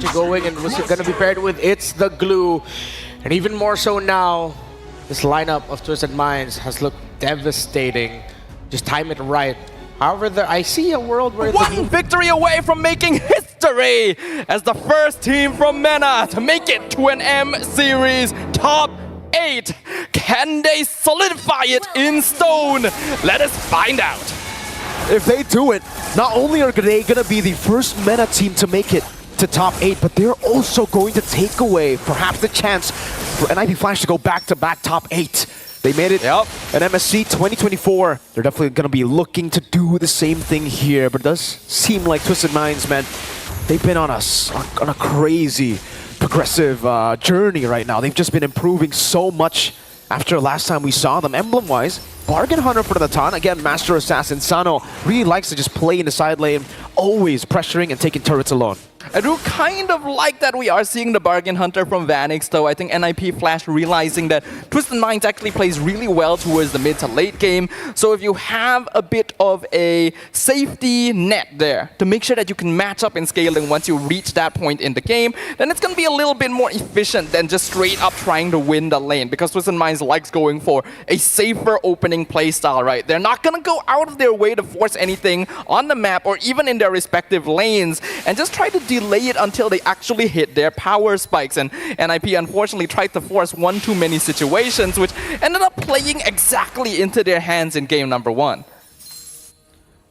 going and was going to be paired with It's the Glue. And even more so now, this lineup of Twisted Minds has looked devastating. Just time it right. However, I see a world where one victory away from making history as the first team from MENA to make it to an M Series top 8. Can they solidify it in stone? Let us find out. If they do it, not only are they going to be the first MENA team to make it to top 8, but they're also going to take away perhaps the chance for NIP Flash to go back-to-back top 8. They made it at MSC 2024. They're definitely going to be looking to do the same thing here, but it does seem like Twisted Minds, man, they've been on a crazy progressive journey right now. They've just been improving so much after last time we saw them. Emblem-wise, Bargain Hunter for the Natan. Again, Master Assassin Sano really likes to just play in the side lane, always pressuring and taking turrets alone. I do kind of like that we are seeing the Bargain Hunter from Vanix, though. I think NIP Flash realizing that Twisted Minds actually plays really well towards the mid to late game. So if you have a bit of a safety net there to make sure that you can match up in scaling once you reach that point in the game, then it's going to be a little bit more efficient than just straight up trying to win the lane, because Twisted Minds likes going for a safer opening playstyle, right? They're not going to go out of their way to force anything on the map or even in their respective lanes and just try to delay it until they actually hit their power spikes. And NIP unfortunately tried to force one too many situations, which ended up playing exactly into their hands in game number 1.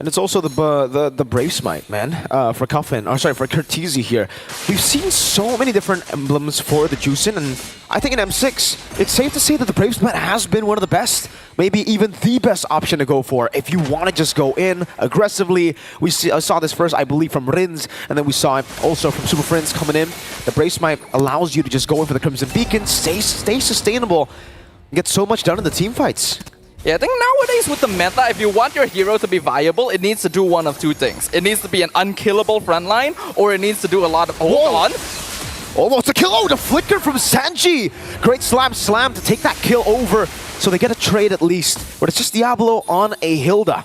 And it's also the Brave Smite, man, for Coffin, or sorry, for Curtizi here. We've seen so many different emblems for the Juicin, and I think in M6, it's safe to say that the Brave Smite has been one of the best, maybe even the best option to go for if you want to just go in aggressively. We saw this first, I believe, from Rins, and then we saw it also from Super Friends coming in. The Brave Smite allows you to just go in for the Crimson Beacon, stay sustainable, and get so much done in the team fights. Yeah, I think nowadays with the meta, if you want your hero to be viable, it needs to do one of two things. It needs to be an unkillable frontline, or it needs to do a lot of... Hold on! Almost a kill! Oh, the flicker from Sanji! Great slam to take that kill over, so they get a trade at least. But it's just Diablo on a Hilda.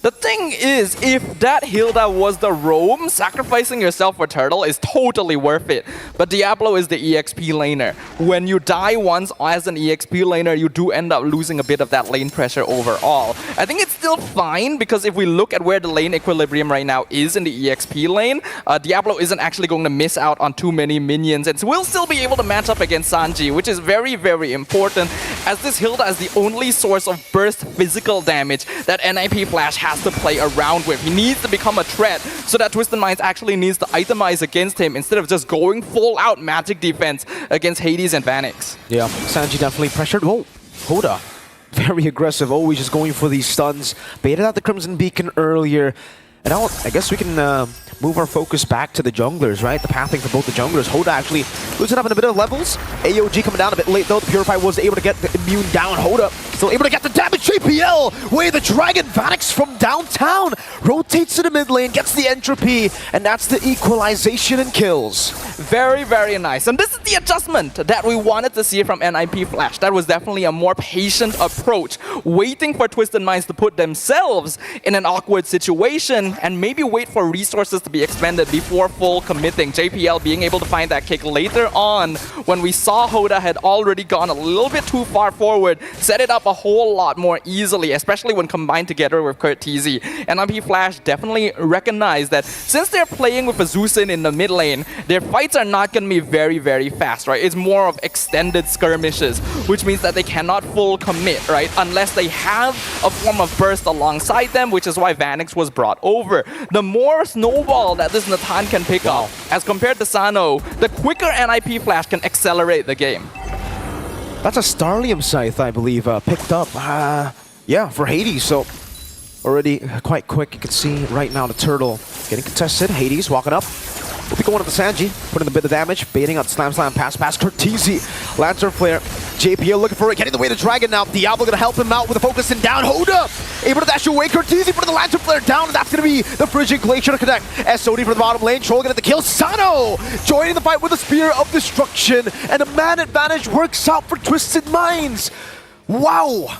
The thing is, if that Hilda was the roam, sacrificing yourself for Turtle is totally worth it. But Diablo is the EXP laner. When you die once as an EXP laner, you do end up losing a bit of that lane pressure overall. I think it's still fine, because if we look at where the lane equilibrium right now is in the EXP lane, Diablo isn't actually going to miss out on too many minions, and will still be able to match up against Sanji, which is very, very important, as this Hilda is the only source of burst physical damage that NIP Flash has to play around with. He needs to become a threat, so that Twisted Minds actually needs to itemize against him instead of just going full out magic defense against Hades and Vanix. Yeah, Sanji definitely pressured. Oh, Hoda. Very aggressive, always just going for these stuns. Baited out the Crimson Beacon earlier. And now I guess we can move our focus back to the junglers, right? The pathing for both the junglers. Hoda actually losing up in a bit of levels. AOG coming down a bit late though. The Purify was able to get the immune down. Hoda still able to get the damage. JPL way the Dragon. Vanix from downtown rotates to the mid lane, gets the entropy, and that's the equalization and kills. Very, very nice. And this is the adjustment that we wanted to see from NIP Flash. That was definitely a more patient approach, waiting for Twisted Minds to put themselves in an awkward situation and maybe wait for resources to be expended before full committing. JPL being able to find that kick later on when we saw Hoda had already gone a little bit too far forward, set it up a whole lot more easily, especially when combined together with Curtizi. NIP Flash definitely recognized that since they're playing with a Zusin in the mid lane, their fights are not going to be very, very fast, right? It's more of extended skirmishes, which means that they cannot full commit, right? Unless they have a form of burst alongside them, which is why Vanix was brought over. The more snowball that this Natan can pick up, as compared to Sano, the quicker NIP Flash can accelerate the game. That's a Starlium Scythe, I believe, picked up. Yeah, for Hades, so already quite quick. You can see right now the Turtle getting contested. Hades walking up. Will be going up to Sanji, putting a bit of damage, baiting out slam, pass, Curtizi, Lantern Flare, JPL looking for it, getting the way to Dragon now. Diablo gonna help him out with a focus and down. Hoda able to dash away. Curtizi putting the Lantern Flare down, and that's gonna be the Frigid Glacier to connect. SOD for the bottom lane, Troll gonna get the kill. Sano joining the fight with a Spear of Destruction, and a man advantage works out for Twisted Minds. Wow.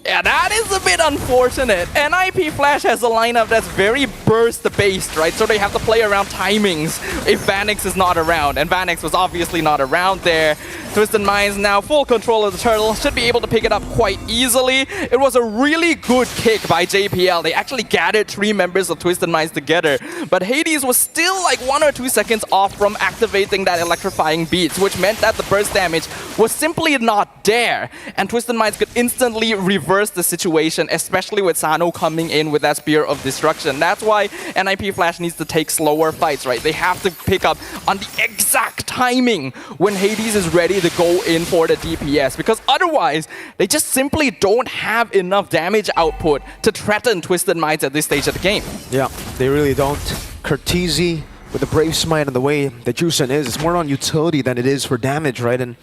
Yeah, that is a bit unfortunate. NIP Flash has a lineup that's very burst the base, right? So they have to play around timings if Vanix is not around. And Vanix was obviously not around there. Twisted Minds now full control of the turtle. Should be able to pick it up quite easily. It was a really good kick by JPL. They actually gathered 3 members of Twisted Minds together. But Hades was still like 1 or 2 seconds off from activating that electrifying beats, which meant that the burst damage was simply not there. And Twisted Minds could instantly reverse the situation, especially with Sano coming in with that Spear of Destruction. That's why NIP Flash needs to take slower fights, right? They have to pick up on the exact timing when Hades is ready to go in for the DPS, because otherwise they just simply don't have enough damage output to threaten Twisted Minds at this stage of the game. Yeah, they really don't. Cortese with the Brave Smite and the way that Jusen is, it's more on utility than it is for damage, right? And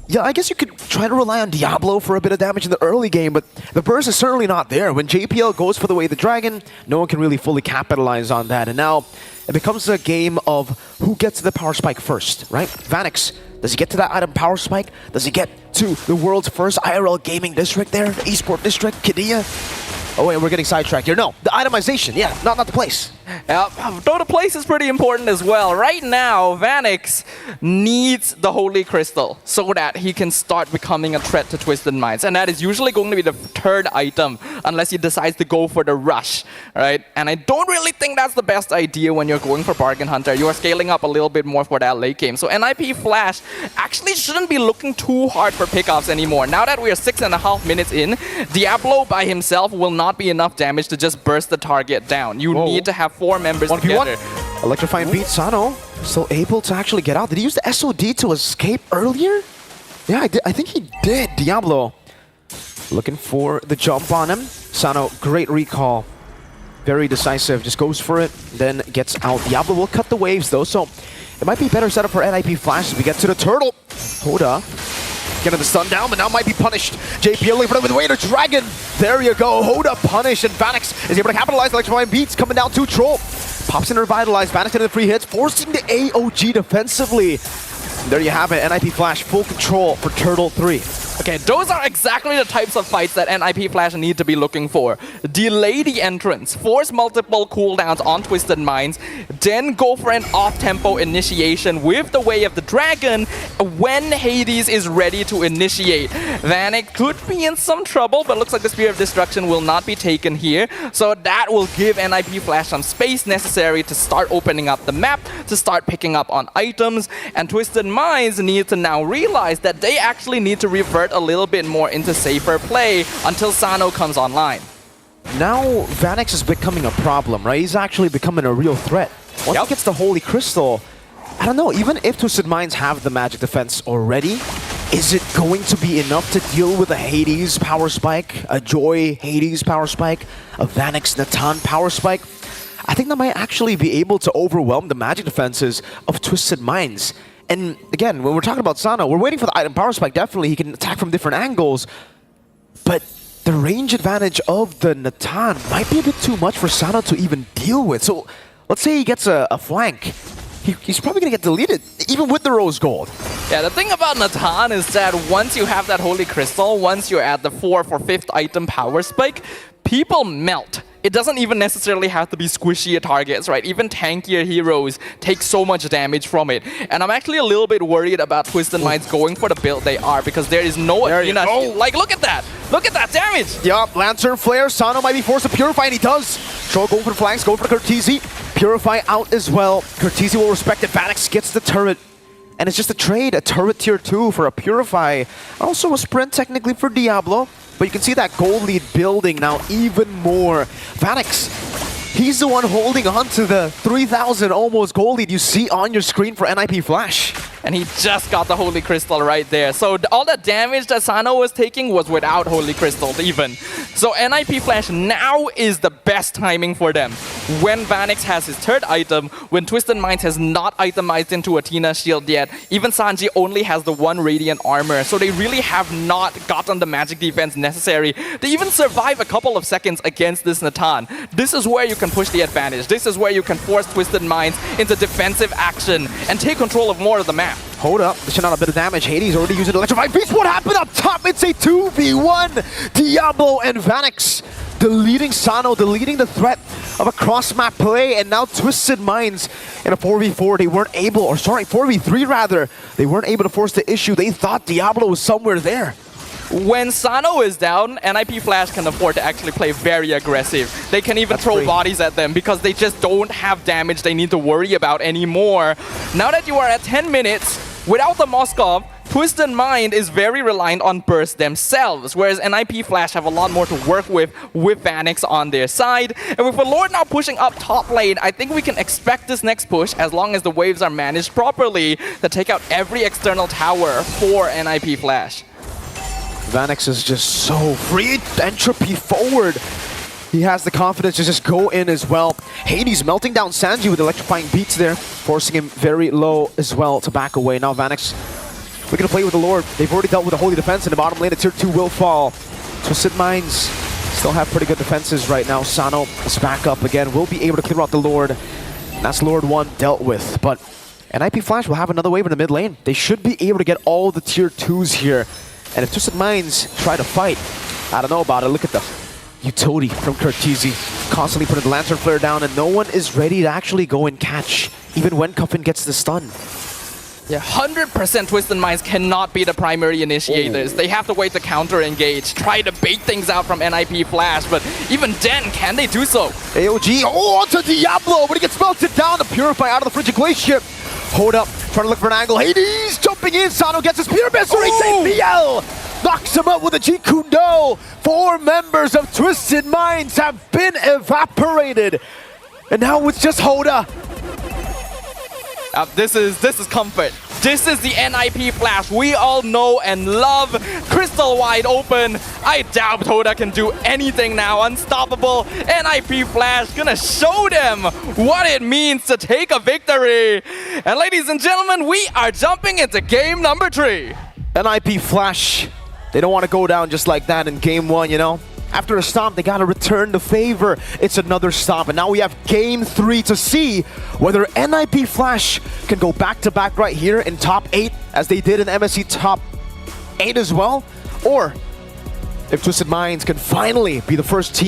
yeah, I guess you could try to rely on Diablo for a bit of damage in the early game, but the burst is certainly not there. When JPL goes for the way of the dragon, no one can really fully capitalize on that. And now it becomes a game of who gets the power spike first, right? Vanix, does he get to that item power spike? Does he get to the world's first IRL gaming district there? The eSport district, Kidia? Oh wait, we're getting sidetracked here. No, the itemization, yeah, not the place. Though the place is pretty important as well. Right now, Vanix needs the Holy Crystal so that he can start becoming a threat to Twisted Minds. And that is usually going to be the 3rd item, unless he decides to go for the rush, right? And I don't really think that's the best idea when you're going for Bargain Hunter. You are scaling up a little bit more for that late game. So NIP Flash actually shouldn't be looking too hard for pickoffs anymore. Now that we are 6.5 minutes in, Diablo by himself will not be enough damage to just burst the target down. You need to have 4 members together. Electrifying beat. Sano still able to actually get out. Did he use the SOD to escape earlier? Yeah, I think he did. Diablo looking for the jump on him. Sano, great recall. Very decisive. Just goes for it, then gets out. Diablo will cut the waves though, so it might be a better setup for NIP Flash as we get to the turtle. Hoda getting the stun down, but now might be punished. JPL looking for the way to Dragon. There you go. Hoda punished, and Vanix is able to capitalize. Electrifying beats coming down to Troll. Pops in Revitalize. Vanix into the free hits, forcing the AOG defensively. There you have it. NIP Flash full control for Turtle 3. Okay, those are exactly the types of fights that NIP Flash need to be looking for. Delay the entrance, force multiple cooldowns on Twisted Minds, then go for an off-tempo initiation with the Way of the Dragon when Hades is ready to initiate. Vanek could be in some trouble, but looks like the Spear of Destruction will not be taken here. So that will give NIP Flash some space necessary to start opening up the map, to start picking up on items, and Twisted Minds need to now realize that they actually need to revert a little bit more into safer play until Sano comes online. Now Vanix is becoming a problem, right? He's actually becoming a real threat. Once he gets the Holy Crystal, I don't know, even if Twisted Minds have the magic defense already, is it going to be enough to deal with a Hades power spike, a Joy Hades power spike, a Vanix Natan power spike? I think that might actually be able to overwhelm the magic defenses of Twisted Minds. And again, when we're talking about Sano, we're waiting for the item power spike. Definitely, he can attack from different angles. But the range advantage of the Natan might be a bit too much for Sano to even deal with. So let's say he gets a flank. He's probably going to get deleted, even with the Rose Gold. Yeah, the thing about Natan is that once you have that Holy Crystal, once you're at the 4th or 5th item power spike, people melt. It doesn't even necessarily have to be squishier targets, right? Even tankier heroes take so much damage from it. And I'm actually a little bit worried about Twisted Minds going for the build they are, because there is no Athena. Like, look at that! Look at that damage! Yup, Lantern Flare, Sano might be forced to Purify, and he does. Troll going for the flanks, going for the Cortese. Purify out as well. Cortese will respect it. Vanix gets the turret. And it's just a trade, a turret tier 2 for a Purify. Also a sprint technically for Diablo. But you can see that gold lead building now even more. Vanix, he's the one holding on to the 3,000 almost gold lead you see on your screen for NIP Flash. And he just got the Holy Crystal right there. So all that damage that Sano was taking was without Holy Crystal even. So NIP Flash now is the best timing for them. When Vanix has his 3rd item, when Twisted Minds has not itemized into Athena shield yet, even Sanji only has the 1 Radiant Armor. So they really have not gotten the magic defense necessary to even survive a couple of seconds against this Natan. This is where you can push the advantage. This is where you can force Twisted Minds into defensive action and take control of more of the map. Hold up, dishing out a bit of damage. Hades already using Electrifying Beast. What happened up top? It's a 2v1. Diablo and Vanix deleting Sano, deleting the threat of a cross-map play, and now Twisted Minds in a 4v4. They weren't able, or sorry, 4v3 rather. They weren't able to force the issue. They thought Diablo was somewhere there. When Sano is down, NIP Flash can afford to actually play very aggressive. They can even throw bodies at them because they just don't have damage they need to worry about anymore. Now that you are at 10 minutes, without the Moskov, Twisted Mind is very reliant on burst themselves, whereas NIP Flash have a lot more to work with Vanix on their side. And with the Lord now pushing up top lane, I think we can expect this next push, as long as the waves are managed properly, to take out every external tower for NIP Flash. Vanix is just so free. Entropy forward. He has the confidence to just go in as well. Hades melting down Sanji with electrifying beats there, forcing him very low as well to back away. Now Vanix looking to play with the Lord. They've already dealt with the Holy Defense in the bottom lane. The tier 2 will fall. Twisted Minds still have pretty good defenses right now. Sano is back up again. Will be able to clear out the Lord. That's Lord 1 dealt with. But NIP Flash will have another wave in the mid lane. They should be able to get all the tier 2s here. And if Twisted Minds try to fight, I don't know about it. Look at the utility from Curtizi. Constantly putting the Lantern Flare down, and no one is ready to actually go and catch, even when Cuffin gets the stun. Yeah, 100% Twisted Minds cannot be the primary initiators. They have to wait to counter-engage, try to bait things out from NIP Flash, but even then, can they do so? AOG, onto Diablo, but he gets melted down to Purify out of the Frigid Glacier. Hold up, trying to look for an angle. Hades jumping in, Sano gets his Spear Eviscerate, APL! Knocks him up with a G Kundo. 4 members of Twisted Minds have been evaporated. And now it's just Hoda. This is comfort. This is the NIP Flash we all know and love. Crystal wide open. I doubt Hoda can do anything now. Unstoppable. NIP Flash gonna show them what it means to take a victory. And ladies and gentlemen, we are jumping into game number 3. NIP Flash, they don't want to go down just like that in game 1, you know? After a stomp, they gotta return the favor. It's another stomp, and now we have game 3 to see whether NIP Flash can go back-to-back right here in top 8, as they did in MSC top 8 as well, or if Twisted Minds can finally be the first team